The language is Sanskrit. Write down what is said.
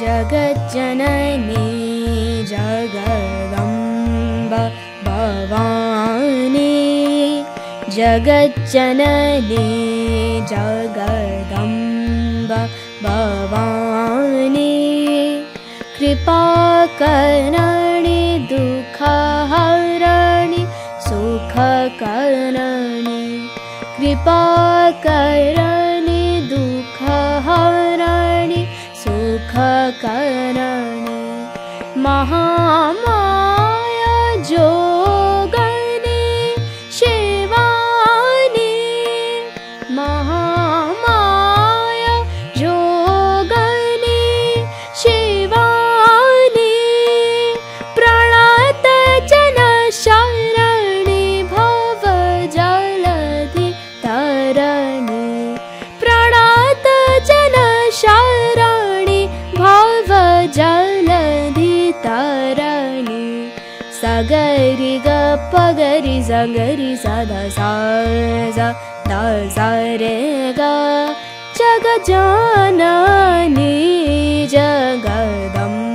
जगज्जननी जगदम्ब भवानी जगज्जननी जगदम्ब भवानी कृपाकरणी दुःखहरणी सुखकरणी कृपाकरणी दुःखहरणी सुखकरणी महामाया जोगनी शिवानी महामाया जोगनी शिवानी प्रणत जन शरणी भव जलधि तरणी प्रणत जन शरणी भव जलधि तरणी सगरि ग पगरि सगरि सदा सा द सा रे ग जगज्जननी जगदम्ब